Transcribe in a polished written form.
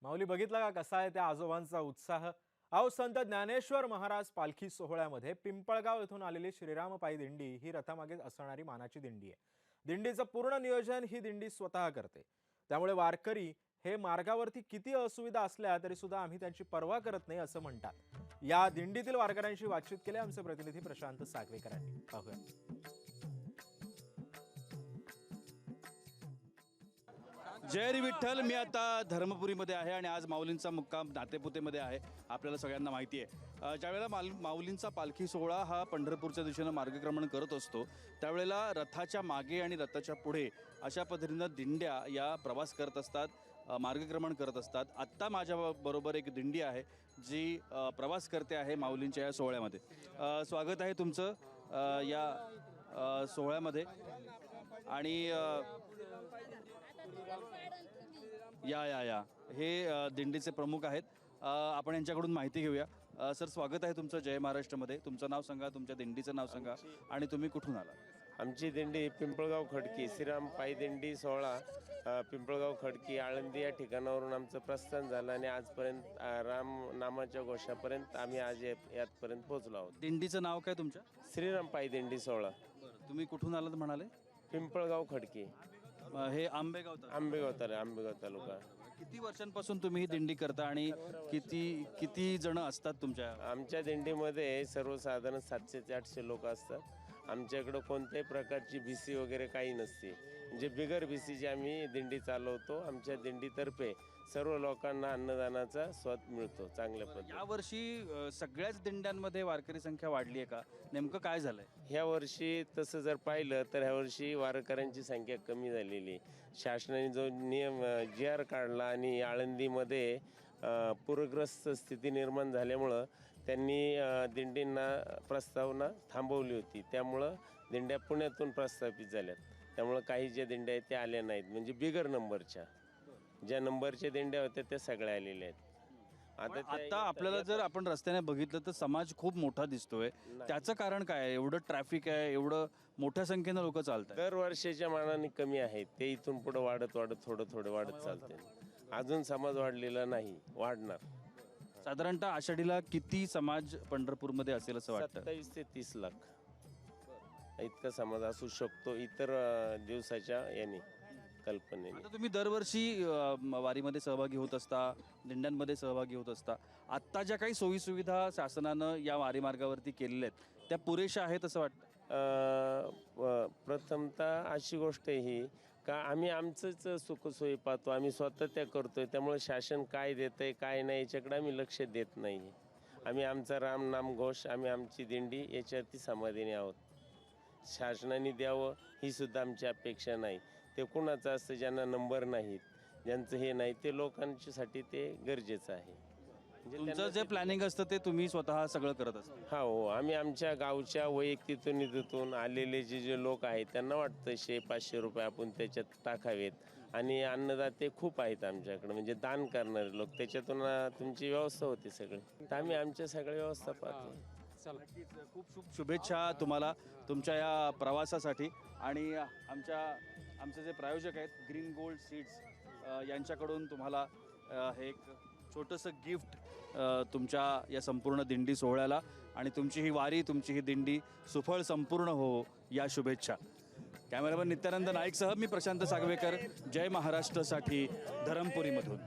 माऊली बघितला का कसा आहे त्या आजोबांचा उत्साह. अहो संत ज्ञानेश्वर महाराज पालखी सोहळ्यामध्ये पिंपळगाव येथून आलेली श्रीराम पायी दिंडी ही रथामागे असणारी मानाची दिंडी आहे. दिंडीचं पूर्ण नियोजन ही दिंडी स्वतः करते. त्यामुळे वारकरी हे मार्गावरती किती असुविधा असल्या तरी सुद्धा आम्ही त्यांची पर्वा करत नाही असं म्हणतात. या दिंडीतील वारकऱ्यांशी बातचीत केली आमचे प्रतिनिधी प्रशांत सागवेकरांनी. पाहूया. जय हरी विठ्ठल. मी आता धर्मपुरीमध्ये आहे आणि आज माऊलींचा मुक्काम नातेपुतेमध्ये आहे. आपल्याला सगळ्यांना माहिती आहे, ज्यावेळेला माऊलींचा पालखी सोहळा हा पंढरपूरच्या दिशेनं मार्गक्रमण करत असतो त्यावेळेला रथाच्या मागे आणि रथाच्या पुढे अशा पद्धतीनं दिंड्या या प्रवास करत असतात, मार्गक्रमण करत असतात. आत्ता माझ्याबरोबर एक दिंडी आहे जी प्रवास करते आहे माऊलींच्या या सोहळ्यामध्ये. स्वागत आहे तुमचं या सोहळ्यामध्ये. आणि या हे दिंडीचे प्रमुख आहेत. आपण यांच्याकडून माहिती घेऊया. सर, स्वागत आहे तुमचं जय महाराष्ट्रमध्ये. तुमचं नाव सांगा, तुमच्या दिंडीचं नाव सांगा आणि तुम्ही कुठून आला? आमची दिंडी पिंपळगाव खडकी श्रीराम पायी दिंडी सोहळा पिंपळगाव खडकी आळंदी या ठिकाणावरून आमचं प्रस्थान झालं आणि आजपर्यंत राम नामाच्या घोषापर्यंत आम्ही आज यातपर्यंत पोहोचलो आहोत. दिंडीचं नाव काय तुमच्या? श्रीराम पायी दिंडी सोहळा. तुम्ही कुठून आलात म्हणाले? पिंपळगाव खडकी, हे आंबेगाव आंबेगाव तालुका. किती वर्षांपासून तुम्ही ही दिंडी करता आणि किती जण असतात तुमच्या? आमच्या दिंडीमध्ये सर्वसाधारण 700 ते 800 लोक असतात. आमच्याकडं कोणत्याही प्रकारची भीसी वगैरे काही नसते. म्हणजे बिगर भीसीची आम्ही दिंडी चालवतो. आमच्या दिंडीतर्फे सर्व लोकांना अन्नदानाचा स्वाद मिळतो चांगल्या पद्धतीने. यावर्षी सगळ्याच दिंड्यांमध्ये वारकरी संख्या वाढली आहे का? नेमकं काय झालंय? ह्या वर्षी तसं जर पाहिलं तर ह्या वर्षी वारकऱ्यांची संख्या कमी झालेली आहे. शासनाने जो नियम GR काढला आणि आळंदीमध्ये पूरग्रस्त स्थिती निर्माण झाल्यामुळं त्यांनी दिंडींना प्रस्तावना थांबवली होती. त्यामुळं दिंड्या पुण्यातून प्रस्थापित झाल्यात. त्यामुळं काही ज्या दिंड्या आहेत त्या आल्या नाहीत. म्हणजे बिगर नंबरच्या ज्या नंबरच्या दिंड्या होत्या त्या सगळ्या आलेल्या आहेत. आता आपल्याला जर आपण रस्त्याने बघितलं तर समाज खूप मोठा दिसतोय. त्याचं कारण काय आहे? एवढं ट्रॅफिक आहे, एवढं मोठ्या संख्येनं लोक चालतात. दरवर्षीच्या मानाने कमी आहेत. ते इथून पुढे वाढत थोडं वाढत चालते. अजून समाज वाढलेला नाही, वाढणार. साधारणतः आषाढीला किती समाज पंढरपूरमध्ये असेल असं वाटतं? 27 ते 30 लाख इतका समाज असू शकतो इतर दिवसाच्या याने कल्पनेने. आता तुम्ही दरवर्षी वारीमध्ये सहभागी होत असता, दिंड्यांमध्ये सहभागी होत असता. आत्ता ज्या काही सोयीसुविधा शासनानं या वारी मार्गावरती केलेल्या आहेत त्या पुरेशा आहेत असं वाटतं? प्रथमतः अशी गोष्ट ही का आम्ही आमचंच सुखसोयी पाहतो. आम्ही स्वतः त्या करतोय. त्यामुळे शासन काय देतं आहे काय नाही याच्याकडे आम्ही लक्ष देत नाही. आम्ही आमचा राम नाम घोष, आम्ही आमची दिंडी याच्यावरती समाधानी आहोत. शासनाने द्यावं ही सुद्धा आमची अपेक्षा नाही. ते कुणाचं असतं ज्यांना नंबर नाहीत, ज्यांचं हे नाही, ते लोकांच्यासाठी ते गरजेचं आहे. तुमचं जे प्लॅनिंग असतं ते तुम्ही स्वतः सगळं करत असता? हो, आम्ही आमच्या गावच्या वैयक्तिक निधीतून आलेले जे लोक आहेत त्यांना वाटतं 100-500 रुपये आपण त्याच्यात टाकावेत आणि अन्नदाते खूप आहेत आमच्याकडे, म्हणजे दान करणारे लोक. त्याच्यातून तुमची व्यवस्था होते सगळी. तर आम्ही आमच्या सगळ्या व्यवस्था पाहतो. खूप शुभेच्छा तुम्हाला तुमच्या या प्रवासासाठी. आणि आमचे जे प्रायोजक आहेत ग्रीन गोल्ड सीड्स यांच्याकडून तुम्हाला हे एक छोटंसं गिफ्ट तुमच्या या संपूर्ण दिंडी सोहळ्याला आणि तुमची ही वारी, तुमची ही दिंडी सुफळ संपूर्ण हो या शुभेच्छा. कॅमेरामन नित्यानंद नाईकसह मी प्रशांत सागवेकर, जय महाराष्ट्रसाठी धरमपुरीमधून.